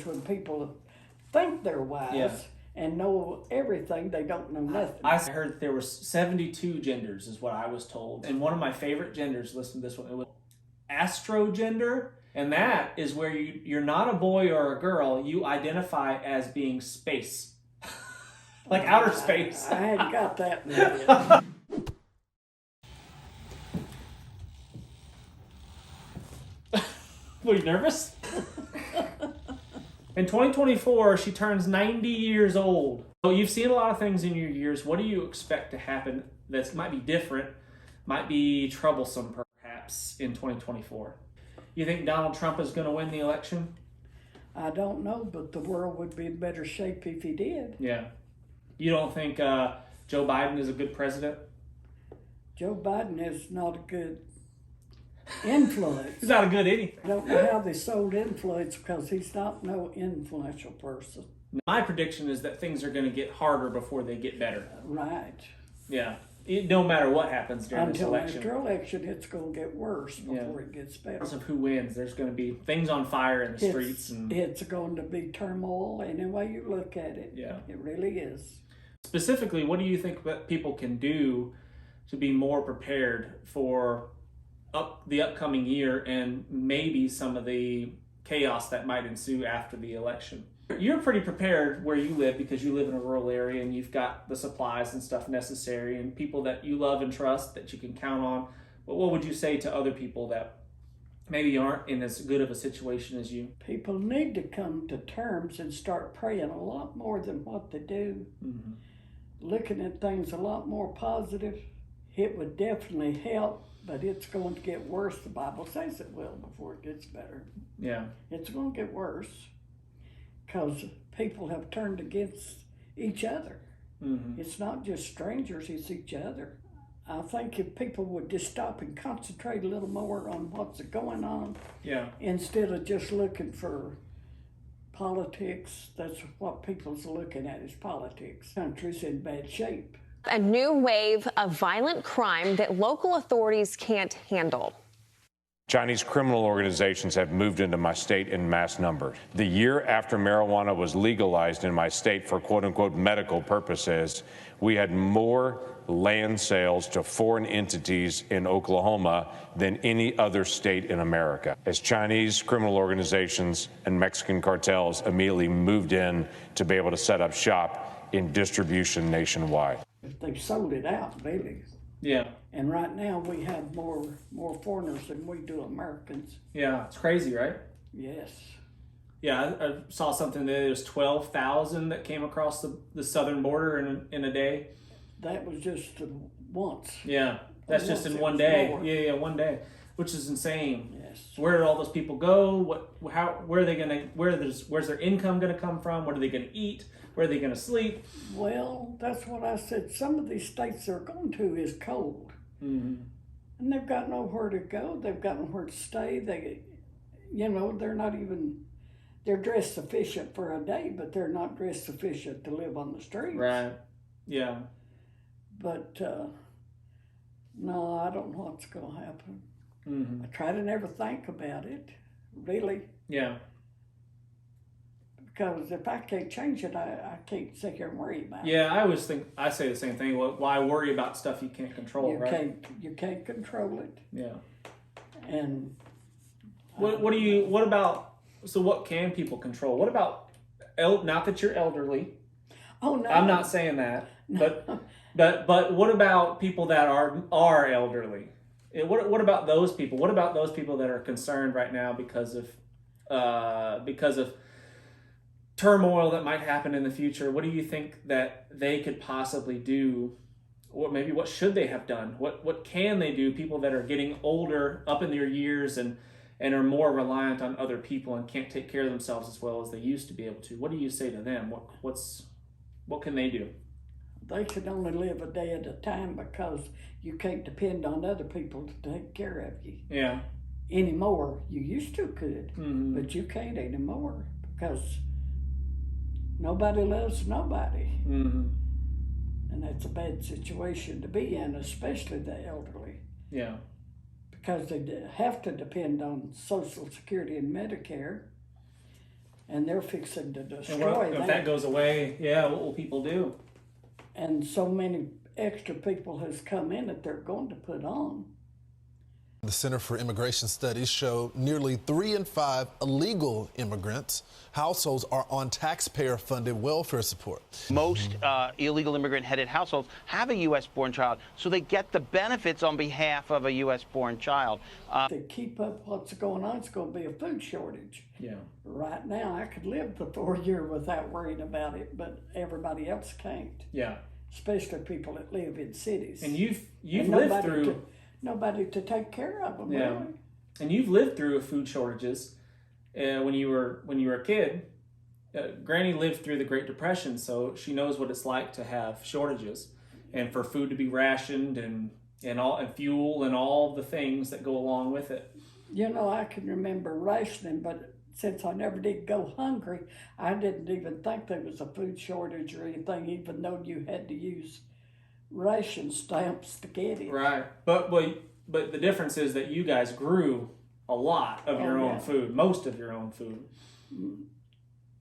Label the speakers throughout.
Speaker 1: when people think they're wise and know everything, they don't know nothing.
Speaker 2: I heard that there were 72 genders is what I was told. And one of my favorite genders, listen to this one, it was astrogender. And that is where you're not a boy or a girl, you identify as being space. Like outer space.
Speaker 1: I hadn't got that yet.
Speaker 2: Were you nervous? In 2024, she turns 90 years old. So you've seen a lot of things in your years. What do you expect to happen that might be different, might be troublesome perhaps in 2024? You think Donald Trump is going to win the election?
Speaker 1: I don't know, but the world would be in better shape if he did.
Speaker 2: Yeah. You don't think Joe Biden is a good president?
Speaker 1: Joe Biden is not a good influence.
Speaker 2: He's not a good anything.
Speaker 1: I don't know how they sold influence because he's not no influential person.
Speaker 2: My prediction is that things are going to get harder before they get better.
Speaker 1: Right.
Speaker 2: Yeah. No matter what happens during this election.
Speaker 1: Until after election, it's going to get worse before it gets better.
Speaker 2: Because of who wins, there's going to be things on fire in the streets.
Speaker 1: It's going to be turmoil any way you look at it.
Speaker 2: Yeah.
Speaker 1: It really is.
Speaker 2: Specifically, what do you think that people can do to be more prepared for the upcoming year and maybe some of the chaos that might ensue after the election? You're pretty prepared where you live because you live in a rural area and you've got the supplies and stuff necessary and people that you love and trust that you can count on. But what would you say to other people that maybe aren't in as good of a situation as you?
Speaker 1: People need to come to terms and start praying a lot more than what they do.
Speaker 2: Mm-hmm.
Speaker 1: Looking at things a lot more positive. It would definitely help, but it's going to get worse. The Bible says it will before it gets better.
Speaker 2: Yeah.
Speaker 1: It's going to get worse because people have turned against each other.
Speaker 2: Mm-hmm.
Speaker 1: It's not just strangers, it's each other. I think if people would just stop and concentrate a little more on what's going on, instead of just looking for politics, that's what people's looking at is politics. Country's in bad shape.
Speaker 3: A new wave of violent crime that local authorities can't handle.
Speaker 4: Chinese criminal organizations have moved into my state in mass numbers. The year after marijuana was legalized in my state for quote-unquote medical purposes, we had more land sales to foreign entities in Oklahoma than any other state in America, as Chinese criminal organizations and Mexican cartels immediately moved in to be able to set up shop in distribution nationwide.
Speaker 1: They've sold it out, really.
Speaker 2: Yeah.
Speaker 1: And right now we have more foreigners than we do Americans.
Speaker 2: Yeah, it's crazy, right?
Speaker 1: Yes.
Speaker 2: Yeah, I saw something that there was 12,000 that came across the southern border in a day.
Speaker 1: That was just once.
Speaker 2: Yeah, that's just in one day.
Speaker 1: More.
Speaker 2: Yeah, one day, which is insane.
Speaker 1: Yes.
Speaker 2: Where did all those people go? Where are they gonna? Where's their income gonna come from? What are they gonna eat? Where are they gonna sleep?
Speaker 1: Well, that's what I said. Some of these states they're going to is cold.
Speaker 2: Mm-hmm.
Speaker 1: And they've got nowhere to go. They've got nowhere to stay. They're not even, they're dressed sufficient for a day, but they're not dressed sufficient to live on the streets.
Speaker 2: Right. Yeah.
Speaker 1: But no, I don't know what's going to happen.
Speaker 2: Mm-hmm.
Speaker 1: I try to never think about it, really.
Speaker 2: Yeah.
Speaker 1: Because if I can't change it, I can't sit here and worry about it.
Speaker 2: Yeah, I say the same thing. Why worry about stuff you can't control, right?
Speaker 1: You can't control it.
Speaker 2: Yeah.
Speaker 1: And
Speaker 2: what can people control? What about not that you're elderly?
Speaker 1: Oh no.
Speaker 2: I'm not saying that. But what about people that are elderly? What about those people? What about those people that are concerned right now because of turmoil that might happen in the future? What do you think that they could possibly do? Or maybe what should they have done? What can they do? People that are getting older, up in their years, and are more reliant on other people and can't take care of themselves as well as they used to be able to. What do you say to them? What can they do?
Speaker 1: They can only live a day at a time because you can't depend on other people to take care of you.
Speaker 2: Yeah.
Speaker 1: Anymore. You used to could,
Speaker 2: mm-hmm.
Speaker 1: but you can't anymore because nobody loves nobody.
Speaker 2: Mm-hmm.
Speaker 1: And that's a bad situation to be in, especially the elderly.
Speaker 2: Yeah.
Speaker 1: Because they have to depend on Social Security and Medicare. and they're fixing to
Speaker 2: And
Speaker 1: destroy
Speaker 2: if that goes away, what will people do?
Speaker 1: And so many extra people has come in that they're going to put on.
Speaker 5: The Center for Immigration Studies showed nearly 3 in 5 illegal immigrants households are on taxpayer-funded welfare support.
Speaker 6: Most illegal immigrant-headed households have a U.S.-born child, so they get the benefits on behalf of a U.S.-born child.
Speaker 1: To keep up what's going on, it's going to be a food shortage.
Speaker 2: Yeah.
Speaker 1: Right now, I could live the 4 year without worrying about it, but everybody else can't.
Speaker 2: Yeah.
Speaker 1: Especially people that live in cities.
Speaker 2: And you've lived through
Speaker 1: nobody to take care of them.
Speaker 2: Yeah.
Speaker 1: Really.
Speaker 2: And you've lived through food shortages when you were a kid. Granny lived through the Great Depression, so she knows what it's like to have shortages and for food to be rationed and fuel and all the things that go along with it.
Speaker 1: You know, I can remember rationing, but since I never did go hungry, I didn't even think there was a food shortage or anything, even though you had to use ration stamps to get it.
Speaker 2: Right. But the difference is that you guys grew a lot of your own food, most of your own food.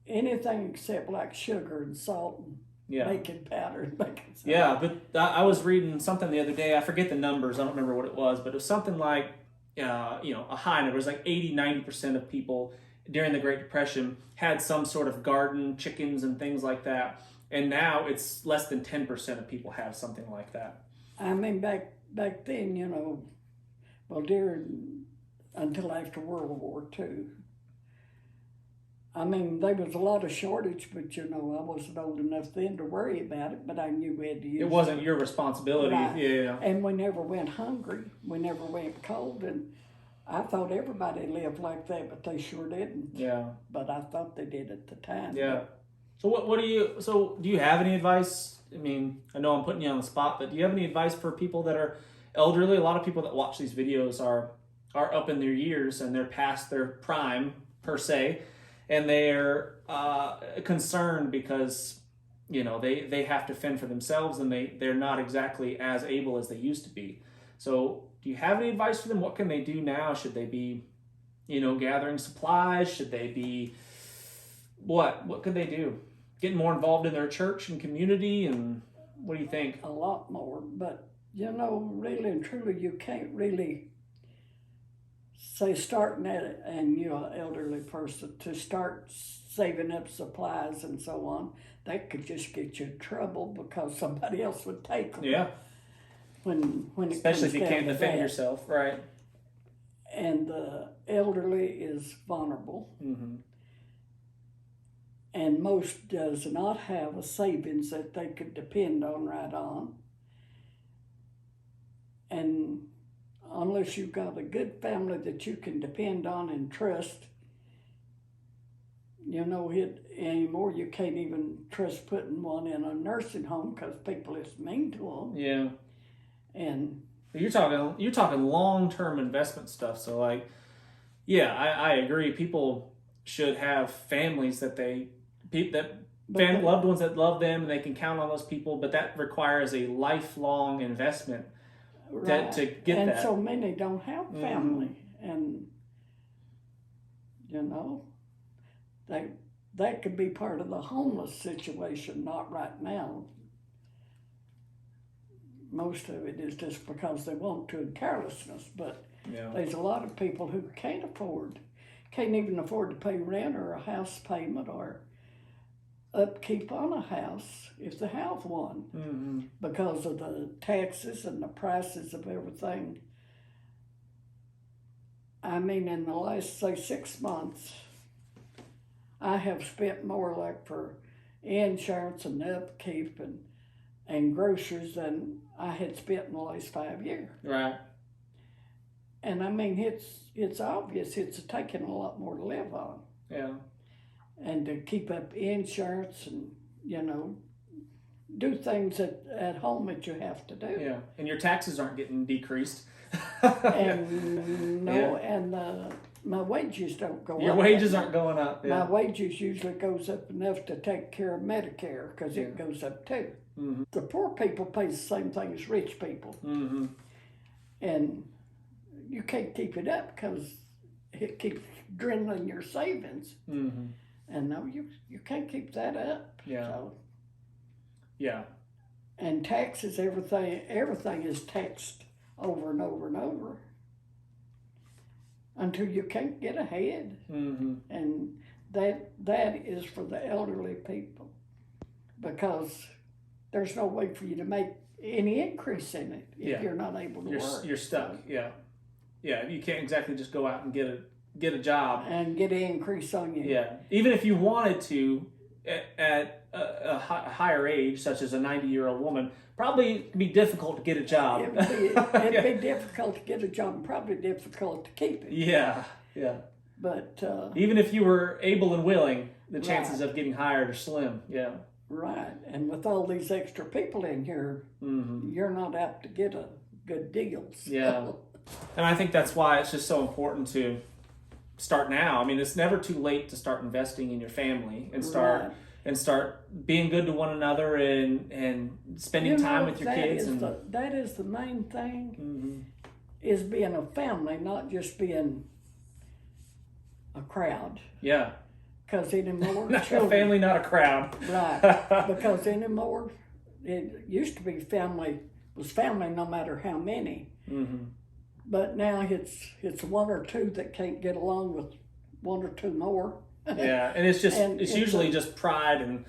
Speaker 1: Anything except like sugar and salt and baking powder and baking soda.
Speaker 2: Yeah, but I was reading something the other day. I forget the numbers. I don't remember what it was, but it was something like, a high number. It was like 80-90% of people during the Great Depression had some sort of garden, chickens and things like that. And now it's less than 10% of people have something like that.
Speaker 1: I mean, back then, until after World War II, I mean, there was a lot of shortage, but, I wasn't old enough then to worry about it, but I knew we had to use it.
Speaker 2: It wasn't your responsibility.
Speaker 1: Right.
Speaker 2: Yeah.
Speaker 1: And we never went hungry. We never went cold. And I thought everybody lived like that, but they sure didn't.
Speaker 2: Yeah.
Speaker 1: But I thought they did at the time.
Speaker 2: Yeah. So do you have any advice? I mean, I know I'm putting you on the spot, but do you have any advice for people that are elderly? A lot of people that watch these videos are up in their years and they're past their prime per se, and they're concerned because they have to fend for themselves and they're not exactly as able as they used to be. So do you have any advice for them? What can they do now? Should they be gathering supplies? Should they be what could they do? Getting more involved in their church and community, and what do you think?
Speaker 1: A lot more, but really and truly, you can't really say starting at it, and you're an elderly person, to start saving up supplies and so on. That could just get you in trouble because somebody else would take them.
Speaker 2: Yeah.
Speaker 1: When
Speaker 2: especially if you can't defend yourself, right?
Speaker 1: And the elderly is vulnerable.
Speaker 2: Mm-hmm.
Speaker 1: And most does not have a savings that they could depend on right on. And unless you've got a good family that you can depend on and trust, anymore you can't even trust putting one in a nursing home because people is mean to them.
Speaker 2: Yeah.
Speaker 1: And
Speaker 2: you're talking long-term investment stuff. So I agree. People should have families loved ones that love them, and they can count on those people. But that requires a lifelong investment to get that.
Speaker 1: And so many don't have family, and that could be part of the homeless situation. Not right now. Most of it is just because they want to and carelessness. But there's a lot of people who can't even afford to pay rent or a house payment or upkeep on a house if they have one, because of the taxes and the prices of everything. I mean, in the last, say, 6 months, I have spent more like for insurance and upkeep and groceries than I had spent in the last 5 years.
Speaker 2: Right.
Speaker 1: And I mean, it's obvious it's taking a lot more to live on.
Speaker 2: Yeah.
Speaker 1: And to keep up insurance and, do things at home that you have to do.
Speaker 2: Yeah. And your taxes aren't getting decreased.
Speaker 1: And my wages don't go up.
Speaker 2: Your wages aren't going up. Yeah.
Speaker 1: My wages usually goes up enough to take care of Medicare because it goes up too.
Speaker 2: Mm-hmm.
Speaker 1: The poor people pay the same thing as rich people.
Speaker 2: Mm-hmm.
Speaker 1: And you can't keep it up because it keeps dwindling your savings.
Speaker 2: Mm-hmm.
Speaker 1: And no, you can't keep that up.
Speaker 2: Yeah.
Speaker 1: So,
Speaker 2: yeah.
Speaker 1: and taxes, everything is taxed over and over and over until you can't get ahead.
Speaker 2: Mm-hmm.
Speaker 1: And that is for the elderly people, because there's no way for you to make any increase in it if you're not able to work.
Speaker 2: You're stuck. Yeah. You can't exactly just go out and get a job
Speaker 1: and get an increase on you.
Speaker 2: Yeah, even if you wanted to, at a higher age, such as a 90-year-old woman, probably be difficult to get a job.
Speaker 1: It'd be difficult to get a job, and probably difficult to keep it.
Speaker 2: Yeah.
Speaker 1: But
Speaker 2: even if you were able and willing, the chances of getting hired are slim. Yeah.
Speaker 1: Right, and with all these extra people in here, you're not apt to get a good deal. So.
Speaker 2: Yeah, and I think that's why it's just so important to start now. I mean, it's never too late to start investing in your family and start being good to one another and spending time with your kids.
Speaker 1: That is the main thing, is being a family, not just being a crowd.
Speaker 2: Yeah.
Speaker 1: Because anymore,
Speaker 2: a family, not a crowd.
Speaker 1: Right. Because anymore, it used to be family was family no matter how many. But now it's one or two that can't get along with one or two more.
Speaker 2: Yeah, and it's usually just pride and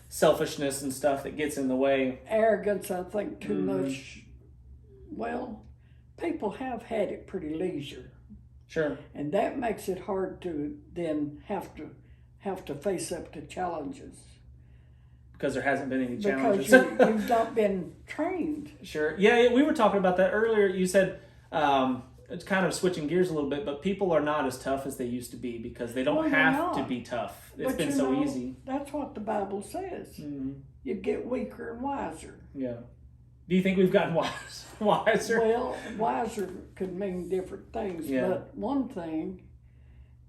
Speaker 2: selfishness and stuff that gets in the way.
Speaker 1: Arrogance, I think, too much. Well, people have had it pretty leisure.
Speaker 2: Sure.
Speaker 1: And that makes it hard to then have to face up to challenges.
Speaker 2: Because there hasn't been any challenges.
Speaker 1: Because you've not been trained.
Speaker 2: Sure. Yeah, we were talking about that earlier. You said, it's kind of switching gears a little bit, but people are not as tough as they used to be because they don't have to be tough. It's been so easy.
Speaker 1: That's what the Bible says. You get weaker and wiser.
Speaker 2: Yeah. Do you think we've gotten wiser?
Speaker 1: Well, wiser could mean different things, but one thing,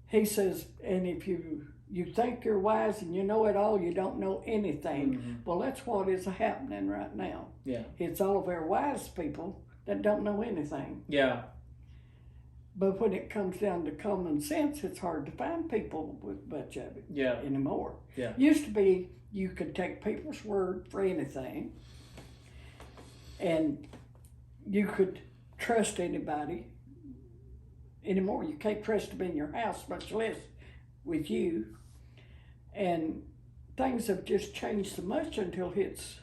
Speaker 1: he says, and if you think you're wise and you know it all, you don't know anything. Well, that's what is happening right now.
Speaker 2: Yeah.
Speaker 1: It's all of our wise people that don't know anything.
Speaker 2: Yeah.
Speaker 1: But when it comes down to common sense, it's hard to find people with much of it anymore.
Speaker 2: Yeah.
Speaker 1: Used to be you could take people's word for anything, and you could trust anybody. Anymore, you can't trust them in your house, much less with you. And things have just changed so much until it's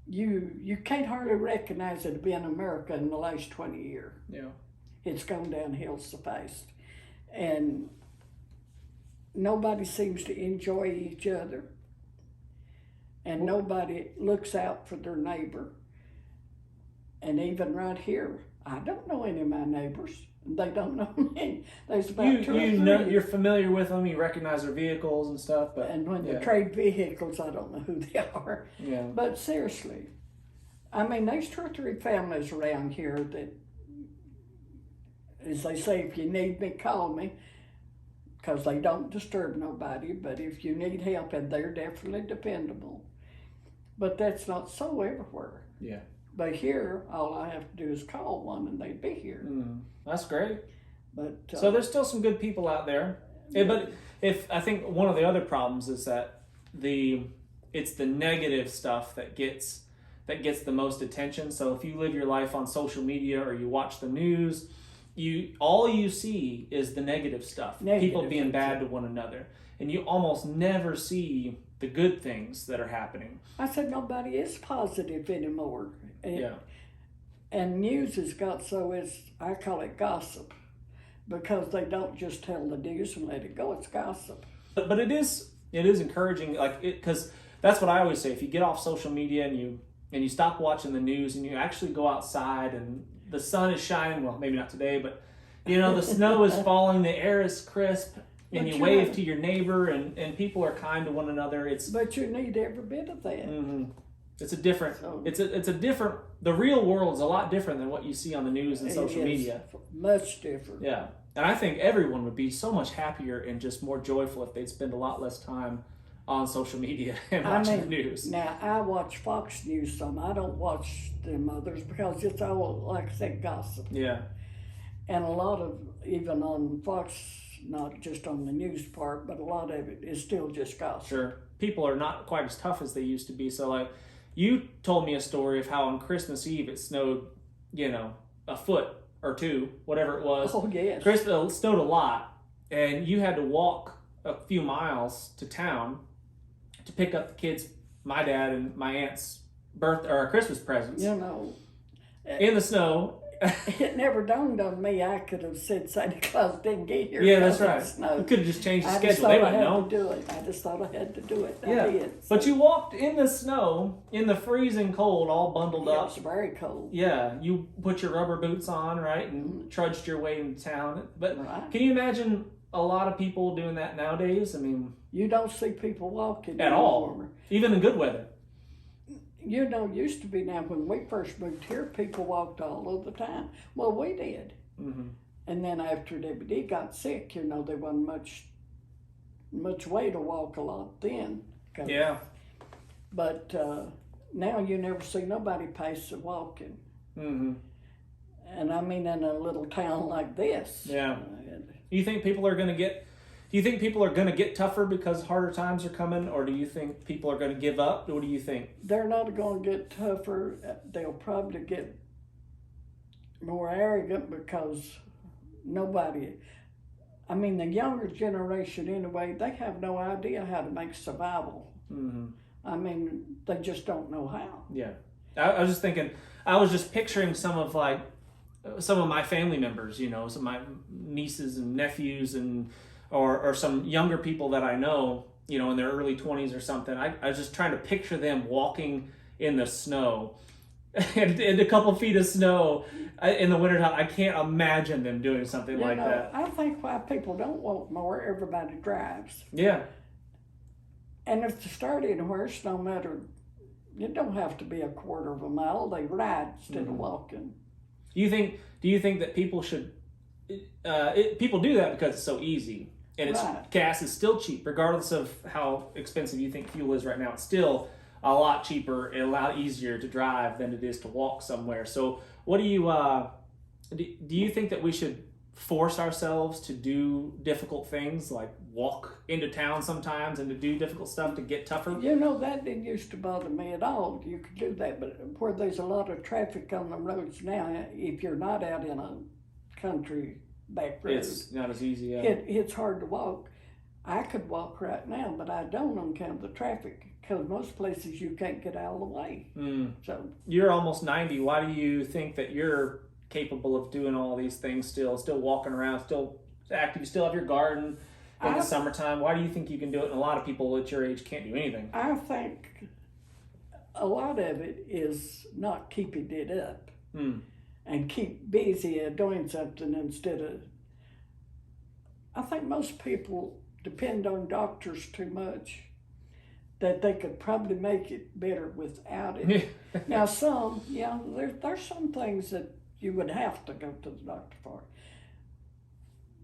Speaker 1: you can't hardly recognize it being America in the last 20 years.
Speaker 2: Yeah.
Speaker 1: It's gone downhill so fast. And nobody seems to enjoy each other. And nobody looks out for their neighbor. And even right here, I don't know any of my neighbors. They don't know me. There's about two or three.
Speaker 2: You're familiar with them. You recognize their vehicles and stuff. But
Speaker 1: and when they trade vehicles, I don't know who they are.
Speaker 2: Yeah.
Speaker 1: But seriously, I mean, there's two or three families around here that, as they say, if you need me, call me, because they don't disturb nobody. But if you need help, and they're definitely dependable. But that's not so everywhere.
Speaker 2: Yeah.
Speaker 1: But here, all I have to do is call one, and they'd be here.
Speaker 2: That's great.
Speaker 1: But
Speaker 2: so there's still some good people out there. Yeah. But I think one of the other problems is that it's the negative stuff that gets the most attention. So if you live your life on social media or you watch the news, all you see is the negative stuff. People being bad to one another, and you almost never see the good things that are happening.
Speaker 1: I said nobody is positive anymore. And news has got so I call it gossip, because they don't just tell the news and let it go. It's gossip.
Speaker 2: But it is encouraging, because that's what I always say. If you get off social media and you stop watching the news and you actually go outside and the sun is shining, well, maybe not today, but the snow is falling, the air is crisp, and you wave to your neighbor and people are kind to one another.
Speaker 1: But you need every bit of that.
Speaker 2: It's a different. It's a different. The real world's a lot different than what you see on the news and social media.
Speaker 1: Much different.
Speaker 2: Yeah, and I think everyone would be so much happier and just more joyful if they'd spend a lot less time on social media and watching the news.
Speaker 1: Now I watch Fox News some. I don't watch them others because it's all, like I said, gossip.
Speaker 2: Yeah.
Speaker 1: And a lot of, even on Fox not just on the news part, but a lot of it is still just gossip.
Speaker 2: Sure. People are not quite as tough as they used to be. So, like, you told me a story of how on Christmas Eve it snowed, a foot or two, whatever it was.
Speaker 1: Oh, yes.
Speaker 2: It snowed a lot, and you had to walk a few miles to town to pick up the kids, my dad and my aunt's Christmas presents. In the snow.
Speaker 1: It never dawned on me I could have said Santa Claus didn't get here.
Speaker 2: Yeah, that's right. You could have just changed the schedule. They wouldn't know.
Speaker 1: To do it. I just thought I had to do it.
Speaker 2: Yeah.
Speaker 1: I did. So.
Speaker 2: But you walked in the snow, in the freezing cold, all bundled up.
Speaker 1: It was very cold.
Speaker 2: Yeah, you put your rubber boots on, right, and trudged your way into town. But
Speaker 1: right.
Speaker 2: Can you imagine a lot of people doing that nowadays? I mean,
Speaker 1: you don't see people walking
Speaker 2: at all, even in good weather.
Speaker 1: Used to be now when we first moved here, people walked all of the time. Well, we did.
Speaker 2: Mm-hmm.
Speaker 1: And then after they got sick, there wasn't much way to walk a lot then.
Speaker 2: Yeah.
Speaker 1: But now you never see nobody pace the walking.
Speaker 2: Mm-hmm.
Speaker 1: And I mean, in a little town like this.
Speaker 2: Yeah. Do you think people are going to get tougher because harder times are coming, or do you think people are going to give up? What do you think?
Speaker 1: They're not going to get tougher. They'll probably get more arrogant because the younger generation anyway, they have no idea how to make survival.
Speaker 2: Mm-hmm.
Speaker 1: I mean, they just don't know how.
Speaker 2: Yeah. I was just thinking, I was just picturing some of my family members, some of my nieces and nephews or some younger people that I know, in their early 20s or something. I was just trying to picture them walking in the snow and a couple feet of snow in the wintertime. I can't imagine them doing something like that.
Speaker 1: I think why people don't walk more, everybody drives.
Speaker 2: Yeah.
Speaker 1: And if they start anywhere, no matter, it don't have to be a quarter of a mile. They ride instead of walking. Do you think that people should? People do that because it's so easy, and gas is still cheap, regardless of how expensive you think fuel is right now. It's still a lot cheaper and a lot easier to drive than it is to walk somewhere. So, what do you think that we should force ourselves to do difficult things, like walk into town sometimes and to do difficult stuff to get tougher? That didn't used to bother me at all. You could do that, but where there's a lot of traffic on the roads now, if you're not out in a country back road,
Speaker 2: it's not as easy.
Speaker 1: It's hard to walk. I could walk right now, but I don't on account of the traffic, because most places you can't get out of the way. So
Speaker 2: you're almost 90. Why do you think that you're capable of doing all these things still walking around, still active, you still have your garden in the summertime? Why do you think you can do it and a lot of people at your age can't do anything? I
Speaker 1: think a lot of it is not keeping it up and keep busy at doing something instead of... I think most people depend on doctors too much, that they could probably make it better without it. Now there's some things that you would have to go to the doctor for.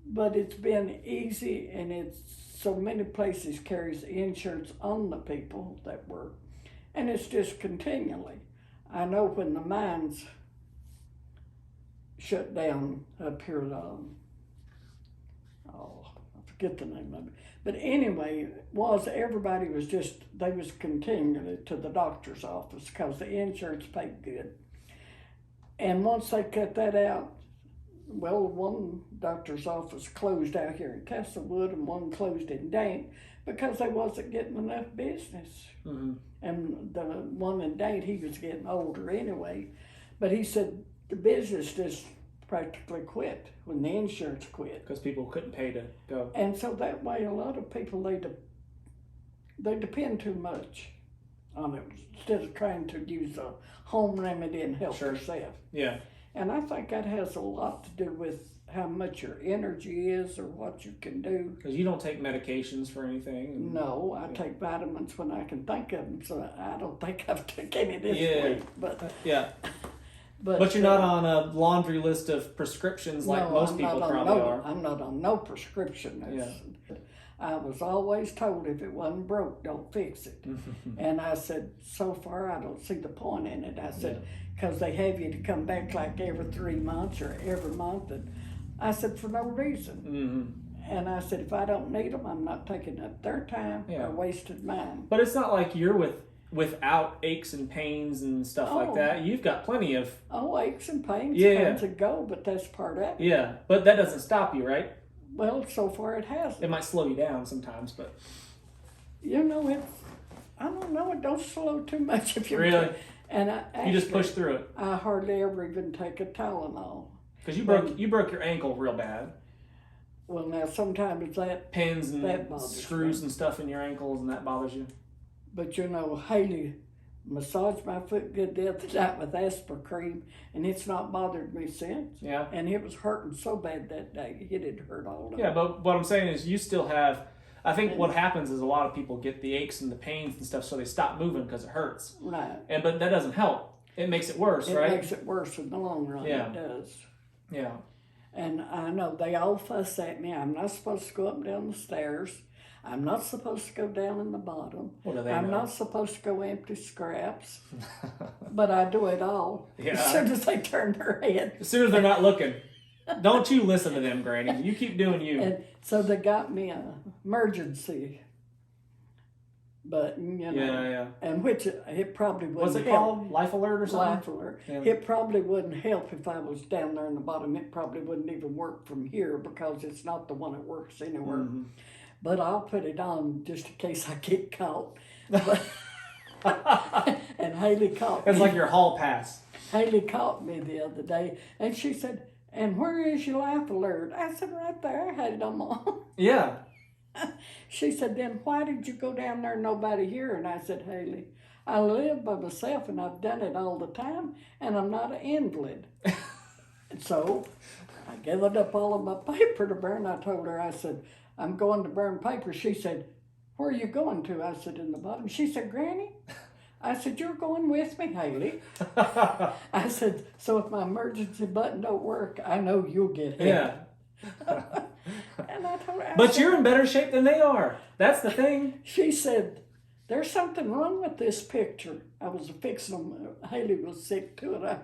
Speaker 1: But it's been easy, and it's so many places carries insurance on the people that work, and it's just continually. I know when the mines shut down up here, I forget the name of it. But anyway, everybody was they was continually to the doctor's office because the insurance paid good. And once they cut that out, one doctor's office closed out here in Castlewood and one closed in Dane because they wasn't getting enough business.
Speaker 2: Mm-hmm.
Speaker 1: And the one in Dane, he was getting older anyway. But he said the business just practically quit when the insurance quit.
Speaker 2: Because people couldn't pay to go.
Speaker 1: And so that way a lot of people, they depend too much on it instead of trying to use a home remedy and help yourself.
Speaker 2: Yeah.
Speaker 1: And I think that has a lot to do with how much your energy is or what you can do.
Speaker 2: Because you don't take medications for anything?
Speaker 1: No, I take vitamins when I can think of them, so I don't think I've taken any this week. But, But
Speaker 2: you're not on a laundry list of prescriptions like most people probably are.
Speaker 1: I'm not on no prescription. I was always told if it wasn't broke, don't fix it. And I said, so far I don't see the point in it. I said, because they have you to come back like every 3 months or every month. And I said, for no reason. And I said, if I don't need them, I'm not taking up their time or wasting mine.
Speaker 2: But it's not like you're without aches and pains and stuff like that. You've got plenty of...
Speaker 1: aches and pains comes and go, but that's part of it.
Speaker 2: Yeah, but that doesn't stop you, right?
Speaker 1: Well, so far it hasn't.
Speaker 2: It might slow you down sometimes, but...
Speaker 1: You know, I don't know, it don't slow too much if you
Speaker 2: really.
Speaker 1: And
Speaker 2: you just push through it.
Speaker 1: I hardly ever even take a Tylenol.
Speaker 2: Because you broke your ankle real bad.
Speaker 1: Well, now sometimes that
Speaker 2: pins and
Speaker 1: that
Speaker 2: screws
Speaker 1: me.
Speaker 2: And stuff in your ankles, and that bothers you.
Speaker 1: But you know, Haley massaged my foot good the other night with aspirin cream, and it's not bothered me since.
Speaker 2: Yeah.
Speaker 1: And it was hurting so bad that day, it had hurt all day.
Speaker 2: Yeah, but what I'm saying is, you still have. I think what happens is a lot of people get the aches and the pains and stuff, so they stop moving because it hurts.
Speaker 1: Right.
Speaker 2: But that doesn't help. It makes it worse, right?
Speaker 1: It makes it worse in the long run.
Speaker 2: Yeah.
Speaker 1: It does.
Speaker 2: Yeah.
Speaker 1: And I know they all fuss at me. I'm not supposed to go up and down the stairs. I'm not supposed to go down in the bottom.
Speaker 2: What do they
Speaker 1: I'm
Speaker 2: know?
Speaker 1: not supposed to go empty scraps. But I do it all.
Speaker 2: Yeah.
Speaker 1: As soon as they turn their head.
Speaker 2: As soon as they're not looking. Don't you listen to them, Granny. You keep doing you.
Speaker 1: And so they got me an emergency button, you know.
Speaker 2: Yeah.
Speaker 1: And which it probably wouldn't
Speaker 2: What's it
Speaker 1: help.
Speaker 2: called? Life alert or something?
Speaker 1: Life alert.
Speaker 2: Yeah.
Speaker 1: It probably wouldn't help if I was down there in the bottom. It probably wouldn't even work from here because it's not the one that works anywhere.
Speaker 2: Mm-hmm.
Speaker 1: But I'll put it on just in case I get caught. But, and Haley caught me.
Speaker 2: It's like your hall pass.
Speaker 1: Haley caught me the other day, and she said, "And where is your life alert?" I said, "Right there. I had it on my arm."
Speaker 2: Yeah.
Speaker 1: She said, "Then why did you go down there and nobody here?" And I said, "Haley, I live by myself and I've done it all the time and I'm not an invalid." And so I gathered up all of my paper to burn. I told her, I said, "I'm going to burn paper." She said, "Where are you going to?" I said, "In the bottom." She said, "Granny?" I said, "You're going with me, Haley." I said, "So if my emergency button don't work, I know you'll get hit."
Speaker 2: Yeah.
Speaker 1: And I told her,
Speaker 2: But you're in better shape than they are. That's the thing.
Speaker 1: She said, "There's something wrong with this picture." I was fixing them. Haley was sick too, and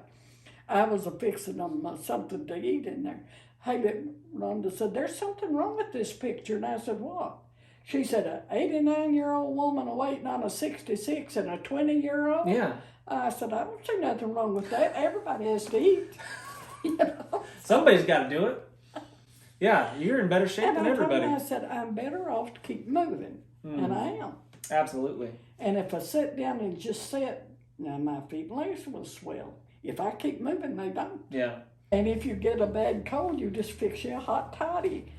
Speaker 1: I was fixing them something to eat in there. Haley, Rhonda said, "There's something wrong with this picture." And I said, "What?" She said, "An 89-year-old woman waiting on a 66 and a 20-year-old.
Speaker 2: Yeah.
Speaker 1: I said, "I don't see nothing wrong with that. Everybody has to eat." You know?
Speaker 2: Somebody's got to do it. Yeah, you're in better shape
Speaker 1: And
Speaker 2: than
Speaker 1: I told
Speaker 2: everybody.
Speaker 1: her, I said, "I'm better off to keep moving." And I am.
Speaker 2: Absolutely.
Speaker 1: And if I sit down and just sit, now my feet and legs will swell. If I keep moving, they don't.
Speaker 2: Yeah.
Speaker 1: And if you get a bad cold, you just fix you a hot toddy.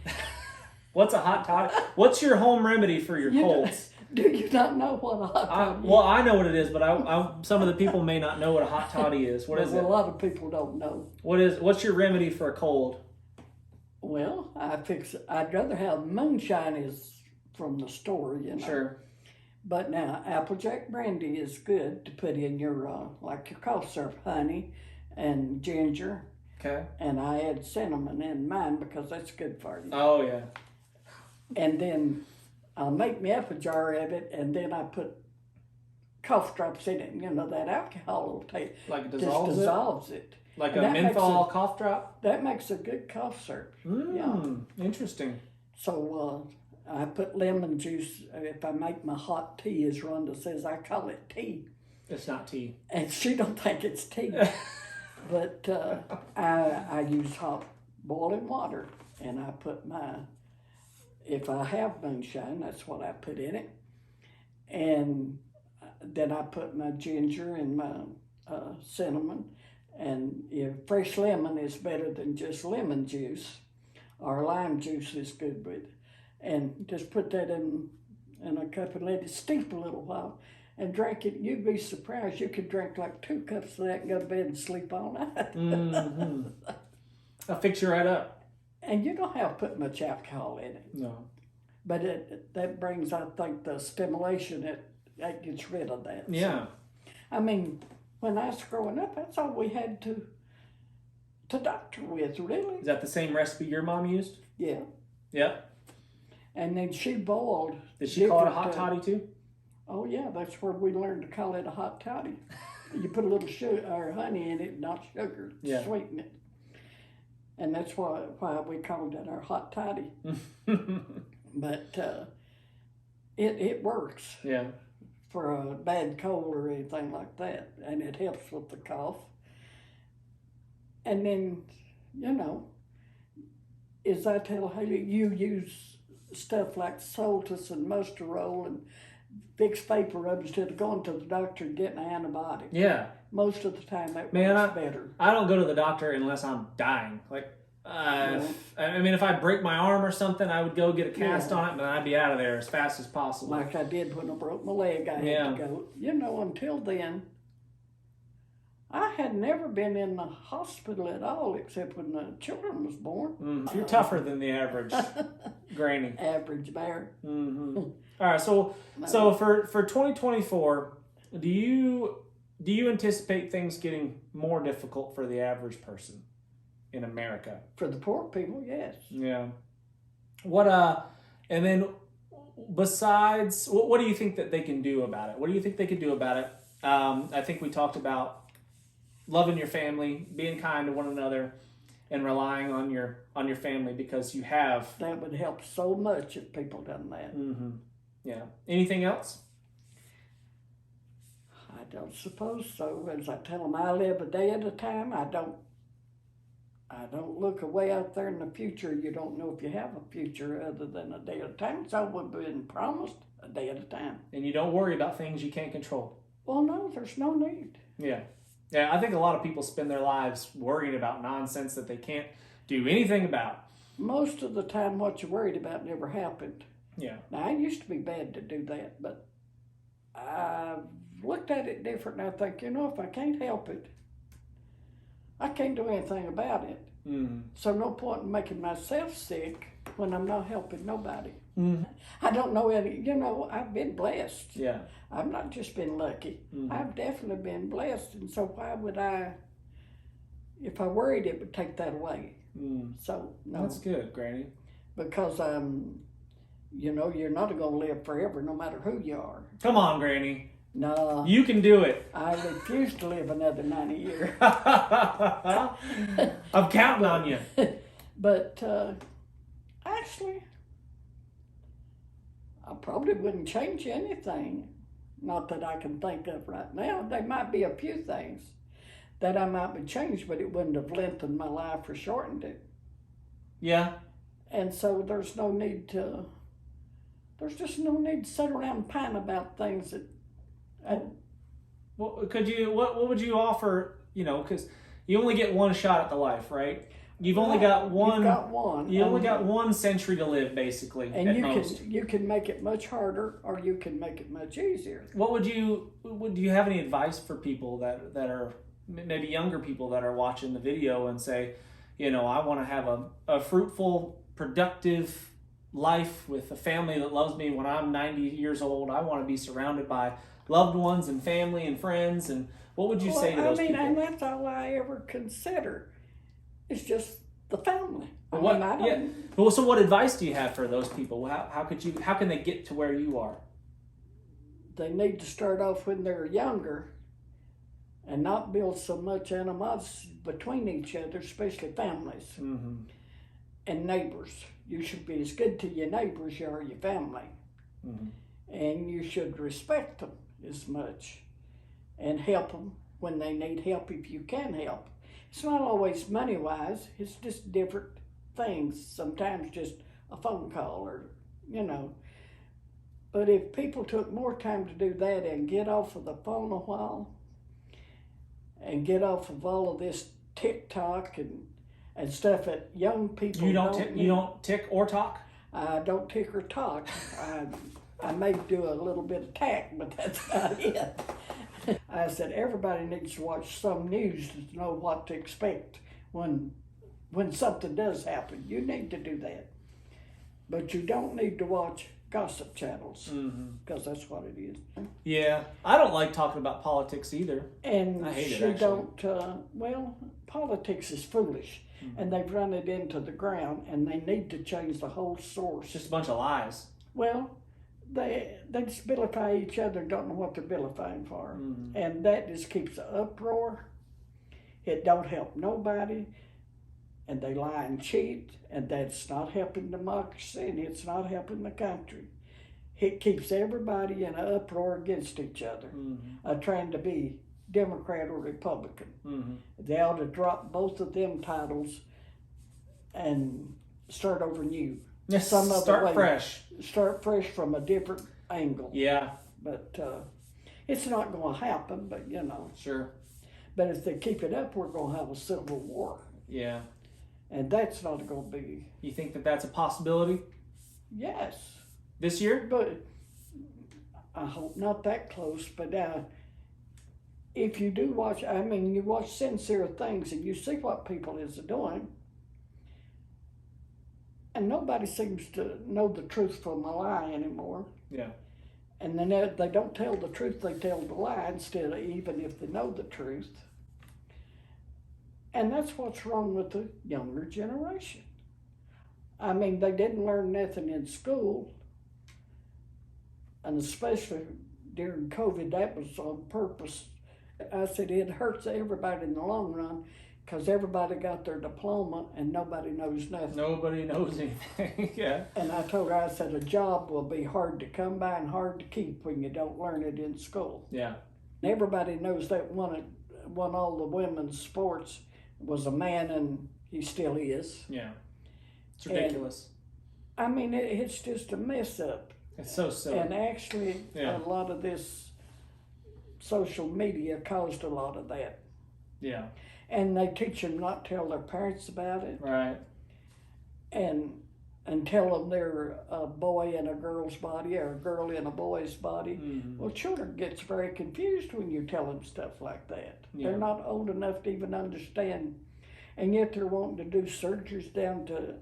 Speaker 2: What's a hot toddy? What's your home remedy for your colds?
Speaker 1: Do you not know what a hot toddy is?
Speaker 2: Well, I know what it is, but some of the people may not know what a hot toddy is. What is it?
Speaker 1: A lot of people don't know.
Speaker 2: What's your remedy for a cold?
Speaker 1: Well, I'd rather have moonshine is from the store, you know.
Speaker 2: Sure.
Speaker 1: But now, Applejack brandy is good to put in your, like your cough syrup, honey and ginger.
Speaker 2: Okay.
Speaker 1: And I add cinnamon in mine because that's good for you.
Speaker 2: Oh, yeah.
Speaker 1: And then I'll make me up a jar of it, and then I put cough drops in it. You know, that alcohol will take,
Speaker 2: Like it
Speaker 1: just
Speaker 2: dissolves
Speaker 1: dissolves it.
Speaker 2: Like
Speaker 1: And
Speaker 2: a
Speaker 1: that makes
Speaker 2: menthol cough drop?
Speaker 1: That makes a good cough syrup. Yeah.
Speaker 2: Interesting.
Speaker 1: So I put lemon juice. If I make my hot tea, as Rhonda says, I call it tea.
Speaker 2: It's not tea.
Speaker 1: And she don't think it's tea. But I use hot boiling water, and I put if I have moonshine, that's what I put in it. And then I put my ginger and my cinnamon. And fresh lemon is better than just lemon juice, or lime juice is good with. And just put that in a cup and let it steep a little while and drink it. You'd be surprised. You could drink like 2 cups of that and go to bed and sleep all night.
Speaker 2: I'll fix you right up.
Speaker 1: And you don't have to put much alcohol in it.
Speaker 2: No.
Speaker 1: But that brings, I think, the stimulation, that gets rid of that.
Speaker 2: Yeah.
Speaker 1: So, I mean, when I was growing up, that's all we had to doctor with, really.
Speaker 2: Is that the same recipe your mom used?
Speaker 1: Yeah.
Speaker 2: Yeah.
Speaker 1: And then she boiled.
Speaker 2: Did she call it a hot toddy too?
Speaker 1: Oh, yeah, that's where we learned to call it a hot toddy. You put a little sugar or honey in it, not sugar, to sweeten it. And that's why we called it our hot toddy. But it works.
Speaker 2: Yeah.
Speaker 1: For a bad cold or anything like that. And it helps with the cough. And then, you know, as I tell Haley, you use stuff like Soltis and Mustarol and Vicks vapor rub instead of going to the doctor and getting an antibiotic.
Speaker 2: Yeah.
Speaker 1: Most of the time that
Speaker 2: Man,
Speaker 1: works better.
Speaker 2: I don't go to the doctor unless I'm dying. Like, I mean, if I break my arm or something, I would go get a cast on it, and then I'd be out of there as fast as possible.
Speaker 1: Like I did when I broke my leg, I had to go. You know, until then, I had never been in the hospital at all except when the children was born.
Speaker 2: You're tougher than the average granny.
Speaker 1: Average bear.
Speaker 2: All right, so for 2024, do you anticipate things getting more difficult for the average person in America?
Speaker 1: For the poor people, yes.
Speaker 2: Yeah. And then besides, what do you think that they can do about it? What do you think they can do about it? I think we talked about loving your family, being kind to one another, and relying on your family because you have.
Speaker 1: That would help so much if people done that.
Speaker 2: Mm-hmm. Yeah. Anything else?
Speaker 1: I don't suppose so. As I tell them, I live a day at a time. I don't look away out there in the future. You don't know if you have a future other than a day at a time. It's all we've been promised, a day at a time.
Speaker 2: And you don't worry about things you can't control.
Speaker 1: Well, no, there's no need.
Speaker 2: Yeah. Yeah, I think a lot of people spend their lives worrying about nonsense that they can't do anything about.
Speaker 1: Most of the time, what you're worried about never happened.
Speaker 2: Yeah.
Speaker 1: Now, I used to be bad to do that, but I've looked at it different, and I think, you know, if I can't help it, I can't do anything about it.
Speaker 2: Mm-hmm.
Speaker 1: So no point in making myself sick when I'm not helping nobody.
Speaker 2: Mm-hmm.
Speaker 1: I don't know any, you know, I've been blessed.
Speaker 2: Yeah.
Speaker 1: I've not just been lucky.
Speaker 2: Mm-hmm.
Speaker 1: I've definitely been blessed, and so why would I, if I worried, it would take that away.
Speaker 2: Mm.
Speaker 1: So, no.
Speaker 2: That's good, Granny.
Speaker 1: Because, you know, you're not going to live forever no matter who you are.
Speaker 2: Come on, Granny.
Speaker 1: No.
Speaker 2: You can do it.
Speaker 1: I refuse to live another 90 years.
Speaker 2: I'm counting on you.
Speaker 1: But actually, I probably wouldn't change anything. Not that I can think of right now. There might be a few things that I might be changed, but it wouldn't have lengthened my life or shortened it.
Speaker 2: Yeah.
Speaker 1: And so there's just no need to sit around and pine about things that.
Speaker 2: What would you offer? You know, because you only get one shot at the life, right? You've only got one.
Speaker 1: You've got one.
Speaker 2: You only got 1 century to live, basically.
Speaker 1: And
Speaker 2: most.
Speaker 1: you can make it much harder, or you can make it much easier.
Speaker 2: Do you have any advice for people that are maybe younger people that are watching the video and say, you know, I want to have a fruitful, productive life with a family that loves me when I'm 90 years old. I want to be surrounded by loved ones and family and friends. And what would you say to those people?
Speaker 1: And that's all I ever consider. It's just the family.
Speaker 2: So what advice do you have for those people? How can they get to where you are?
Speaker 1: They need to start off when they're younger and not build so much animosity between each other, especially families and neighbors. You should be as good to your neighbors as you are your family. And you should respect them as much and help them when they need help if you can help. It's not always money-wise. It's just different things. Sometimes just a phone call or, you know. But if people took more time to do that and get off of the phone a while and get off of all of this TikTok and stuff that young people
Speaker 2: you don't tick or talk?
Speaker 1: I don't tick or talk. I may do a little bit of tack, but that's about it. I said everybody needs to watch some news to know what to expect when something does happen. You need to do that. But you don't need to watch gossip channels, because that's what it is.
Speaker 2: Yeah, I don't like talking about politics either.
Speaker 1: And
Speaker 2: I hate it,
Speaker 1: you
Speaker 2: actually.
Speaker 1: politics is foolish, and they've run it into the ground, and they need to change the whole source.
Speaker 2: It's just a bunch of lies.
Speaker 1: Well, they just vilify each other and don't know what they're vilifying for. And that just keeps an uproar. It don't help nobody. and they lie and cheat, and that's not helping democracy, and it's not helping the country. It keeps everybody in an uproar against each other, trying to be Democrat or Republican. They ought to drop both of them titles and start over new.
Speaker 2: Yes,
Speaker 1: Some other
Speaker 2: start
Speaker 1: way.
Speaker 2: fresh.
Speaker 1: Start fresh from a different angle.
Speaker 2: Yeah.
Speaker 1: But it's not going to happen, but you know.
Speaker 2: Sure.
Speaker 1: But if they keep it up, we're going to have a civil war.
Speaker 2: Yeah.
Speaker 1: And that's not going to be.
Speaker 2: You think that that's a possibility?
Speaker 1: Yes.
Speaker 2: This year?
Speaker 1: But I hope not that close. But if you do watch, I mean, you watch Sincere Things and you see what people is doing. And nobody seems to know the truth from a lie anymore.
Speaker 2: Yeah.
Speaker 1: And then they don't tell the truth, they tell the lie instead of even if they know the truth. And that's what's wrong with the younger generation. I mean, they didn't learn nothing in school. And especially during COVID, that was on purpose. I said it hurts everybody in the long run because everybody got their diploma and nobody knows nothing.
Speaker 2: Nobody knows anything. Yeah.
Speaker 1: And I told her, I said, a job will be hard to come by and hard to keep when you don't learn it in school.
Speaker 2: Yeah.
Speaker 1: And everybody knows that won all the women's sports was a man, and he still is.
Speaker 2: Yeah. It's ridiculous.
Speaker 1: And, I mean, it's just a mess up.
Speaker 2: It's so silly.
Speaker 1: And actually, a lot of this social media caused a lot of that.
Speaker 2: Yeah.
Speaker 1: And they teach them not to tell their parents about it.
Speaker 2: Right.
Speaker 1: And tell them they're a boy in a girl's body or a girl in a boy's body. Well, children gets very confused when you tell them stuff like that.
Speaker 2: Yeah.
Speaker 1: They're not old enough to even understand. And yet they're wanting to do surgeries down to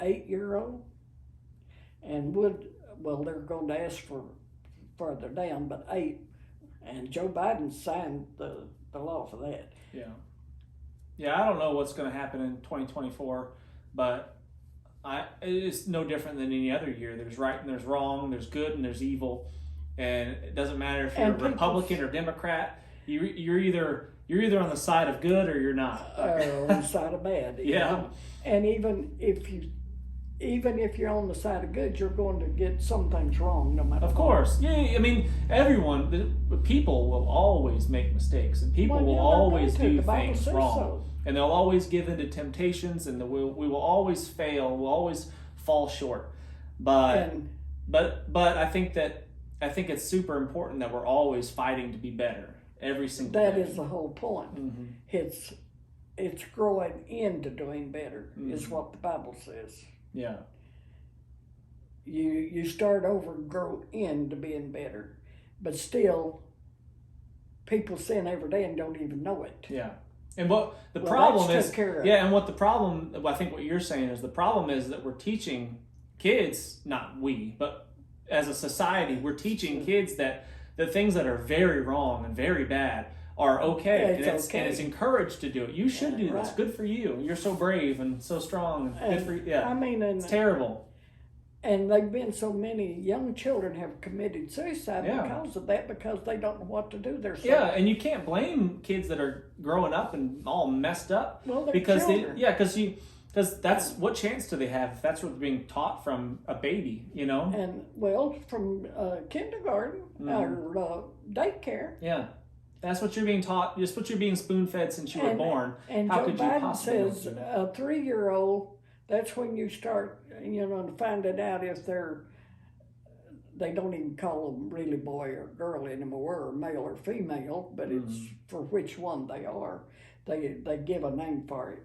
Speaker 1: 8-year-old. And they're going to ask for further down, but 8. And Joe Biden signed the law for that.
Speaker 2: Yeah. Yeah, I don't know what's going to happen in 2024, but it's no different than any other year. There's right and there's wrong, there's good and there's evil, and it doesn't matter if you're a Republican or Democrat. You're either on the side of good or you're not.
Speaker 1: Or on the side of bad.
Speaker 2: Yeah.
Speaker 1: And even if you're on the side of good, you're going to get some things wrong no matter what.
Speaker 2: Of course. Yeah, I mean, people will always make mistakes, and people will always do things wrong. So. And they'll always give in to temptations, and we will always fail. We'll always fall short. But I think it's super important that we're always fighting to be better every single day.
Speaker 1: That is the whole point. It's growing into doing better is what the Bible says.
Speaker 2: Yeah.
Speaker 1: You start over and grow into being better, but still, people sin every day and don't even know it.
Speaker 2: Yeah. And what the problem is,
Speaker 1: and
Speaker 2: what the problem, I think what you're saying is the problem is that we're teaching kids, not we, but as a society, we're teaching kids that the things that are very wrong and very bad are okay. And it's encouraged to do it. You should do this. Good for you. You're so brave and so strong. And good for you. Yeah.
Speaker 1: I mean,
Speaker 2: it's terrible.
Speaker 1: And they've been so many young children have committed suicide because of that, because they don't know what to do.
Speaker 2: And you can't blame kids that are growing up and all messed up.
Speaker 1: Well, they're
Speaker 2: because
Speaker 1: children.
Speaker 2: because that's what chance do they have if that's what's being taught from a baby, you know?
Speaker 1: And from kindergarten or daycare.
Speaker 2: Yeah. That's what you're being taught. Just what you're being spoon-fed since you were born.
Speaker 1: And
Speaker 2: how
Speaker 1: Joe
Speaker 2: could you
Speaker 1: Biden
Speaker 2: possibly
Speaker 1: says a 3-year-old, that's when you start, to find it out if they don't even call them really boy or girl anymore, or male or female, but it's for which one they are. They give a name for it.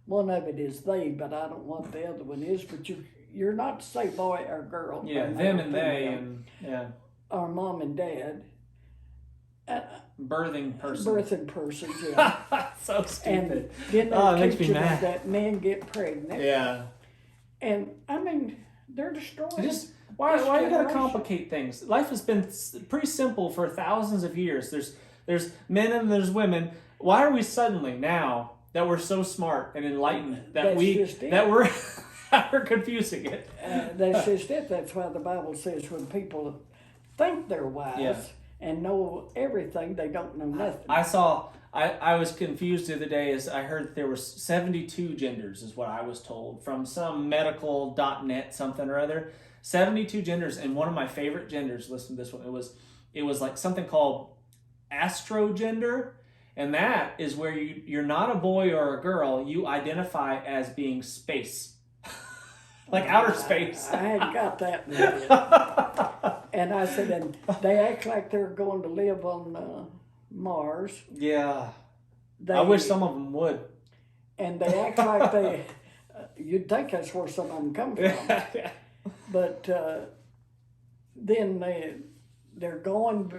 Speaker 1: One of it is they, but I don't know what the other one is. But you're not to say boy or girl.
Speaker 2: Yeah, them and they, and
Speaker 1: or mom and dad.
Speaker 2: Birthing person.
Speaker 1: Birthing persons, yeah.
Speaker 2: So stupid.
Speaker 1: And then
Speaker 2: it makes me mad
Speaker 1: that men get pregnant.
Speaker 2: Yeah.
Speaker 1: And I mean, they're destroying.
Speaker 2: Why you gotta complicate things? Life has been pretty simple for thousands of years. There's men and there's women. Why are we suddenly now that we're so smart and enlightened that we're confusing it?
Speaker 1: That's just it. That's why the Bible says when people think they're wise and know everything, they don't know nothing.
Speaker 2: I saw I was confused the other day as I heard that there were 72 genders is what I was told from some medical.net something or other. 72 genders, and one of my favorite genders, listen to this one, it was like something called astrogender, and that is where you're not a boy or a girl, you identify as being space. Like outer space.
Speaker 1: I hadn't got that in there. And I said, and they act like they're going to live on Mars.
Speaker 2: Yeah. I wish some of them would.
Speaker 1: And they act like they, you'd think that's where some of them come from.
Speaker 2: Yeah.
Speaker 1: But then they're going,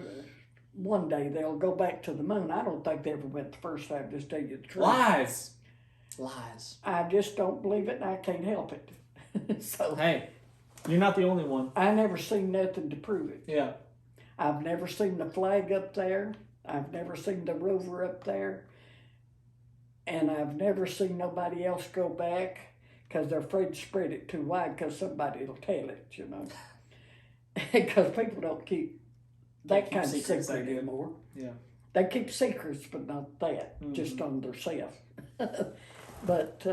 Speaker 1: one day they'll go back to the moon. I don't think they ever went the first time, just tell you the truth.
Speaker 2: Lies.
Speaker 1: I just don't believe it, and I can't help it. So
Speaker 2: hey, you're not the only one.
Speaker 1: I never seen nothing to prove it.
Speaker 2: Yeah.
Speaker 1: I've never seen the flag up there. I've never seen the rover up there. And I've never seen nobody else go back because they're afraid to spread it too wide because somebody will tell it, you know. Because people don't keep that kind of secret anymore.
Speaker 2: Yeah.
Speaker 1: They keep secrets, but not that, just on themselves. But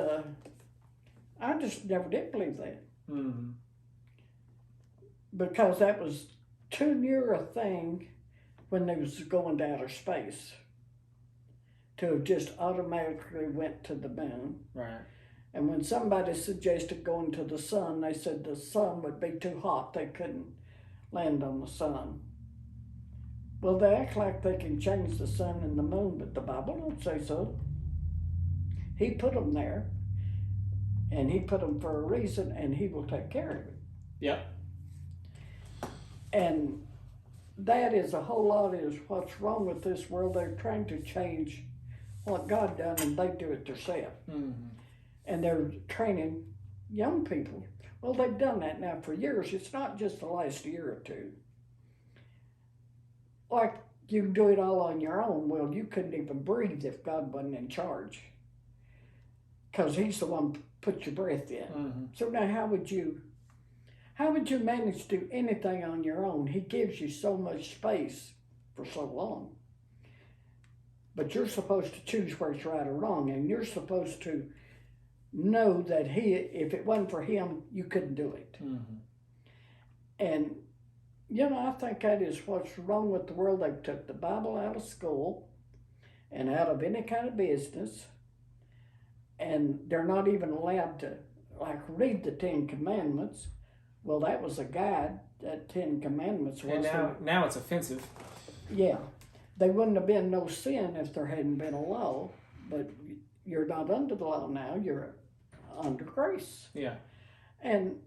Speaker 1: I just never did believe that.
Speaker 2: Mm-hmm.
Speaker 1: Because that was too near a thing when they was going to outer space to have just automatically went to the moon.
Speaker 2: Right.
Speaker 1: And when somebody suggested going to the sun, they said the sun would be too hot. They couldn't land on the sun. Well, they act like they can change the sun and the moon, but the Bible don't say so. He put them there, and he put them for a reason, and he will take care of it.
Speaker 2: Yep.
Speaker 1: And that is a whole lot is what's wrong with this world. They're trying to change what God done, and they do it themselves.
Speaker 2: Mm-hmm.
Speaker 1: And they're training young people. Well, they've done that now for years. It's not just the last year or two. Like, you can do it all on your own. Well, you couldn't even breathe if God wasn't in charge. Because he's the one who put your breath in.
Speaker 2: Mm-hmm.
Speaker 1: So now how would you manage to do anything on your own? He gives you so much space for so long. But you're supposed to choose where it's right or wrong, and you're supposed to know that if it wasn't for him, you couldn't do it.
Speaker 2: Mm-hmm.
Speaker 1: And, you know, I think that is what's wrong with the world. They've took the Bible out of school and out of any kind of business, and they're not even allowed to, like, read the 10 Commandments. Well, that was a guide, that 10 Commandments was.
Speaker 2: And now it's offensive.
Speaker 1: Yeah. They wouldn't have been no sin if there hadn't been a law, but you're not under the law now, you're under grace.
Speaker 2: Yeah.
Speaker 1: And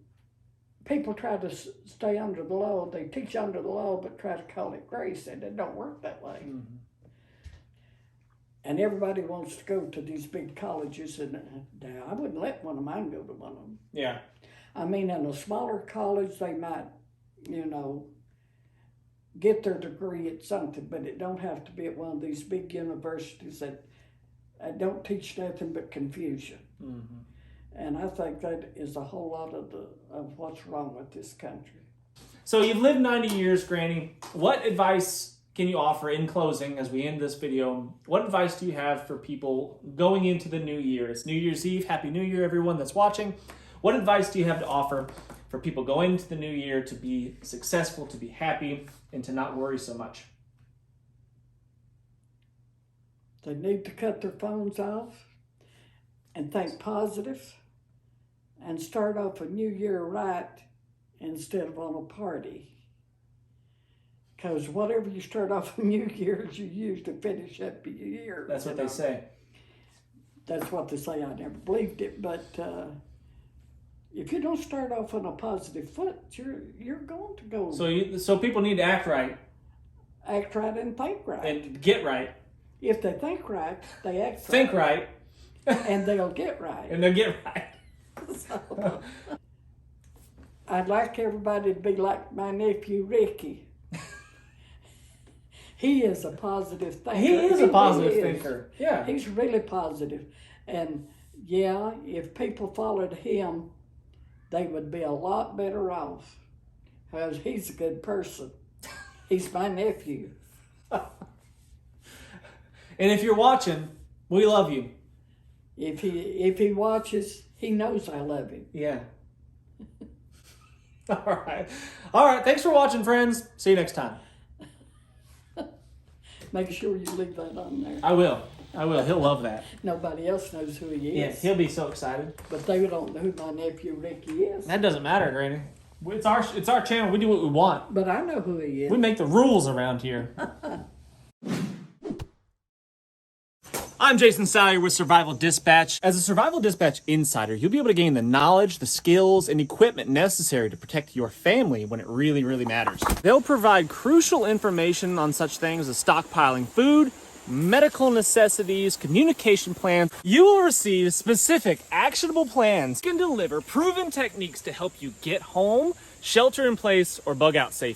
Speaker 1: people try to stay under the law. They teach under the law, but try to call it grace, and it don't work that way.
Speaker 2: Mm-hmm.
Speaker 1: And everybody wants to go to these big colleges, and I wouldn't let one of mine go to one of them.
Speaker 2: Yeah.
Speaker 1: I mean, in a smaller college, they might, you know, get their degree at something, but it don't have to be at one of these big universities that don't teach nothing but confusion.
Speaker 2: Mm-hmm.
Speaker 1: And I think that is a whole lot of what's wrong with this country.
Speaker 2: So you've lived 90 years, Granny. What advice can you offer in closing as we end this video? What advice do you have for people going into the new year? It's New Year's Eve. Happy New Year, everyone that's watching. What advice do you have to offer for people going into the new year to be successful, to be happy, and to not worry so much?
Speaker 1: They need to cut their phones off and think positive and start off a new year right instead of on a party. Because whatever you start off a new year, you use to finish up your year.
Speaker 2: That's what they say.
Speaker 1: That's what they say. I never believed it, but if you don't start off on a positive foot, you're going to go.
Speaker 2: So people need to act right.
Speaker 1: Act right and think right.
Speaker 2: And get right.
Speaker 1: If they think right, they act right.
Speaker 2: Think right.
Speaker 1: And they'll get right.
Speaker 2: And they'll get right.
Speaker 1: So, I'd like everybody to be like my nephew Ricky. He is a positive thinker.
Speaker 2: He is a positive thinker. Yeah.
Speaker 1: He's really positive. And yeah, if people followed him, they would be a lot better off. Because he's a good person. He's my nephew.
Speaker 2: And if you're watching, we love you.
Speaker 1: If he watches, he knows I love him.
Speaker 2: Yeah. All right. Thanks for watching, friends. See you next time.
Speaker 1: Make sure you leave that on there.
Speaker 2: I will. He'll love that.
Speaker 1: Nobody else knows who he is.
Speaker 2: Yeah, he'll be so excited.
Speaker 1: But they don't know who my nephew Ricky is.
Speaker 2: That doesn't matter, Granny. It's our channel. We do what we want.
Speaker 1: But I know who he is.
Speaker 2: We make the rules around here. I'm Jason Salyer with Survival Dispatch. As a Survival Dispatch insider, you'll be able to gain the knowledge, the skills, and equipment necessary to protect your family when it really, really matters. They'll provide crucial information on such things as stockpiling food, medical necessities, communication plans. You will receive specific, actionable plans. You can deliver proven techniques to help you get home, shelter in place, or bug out safe.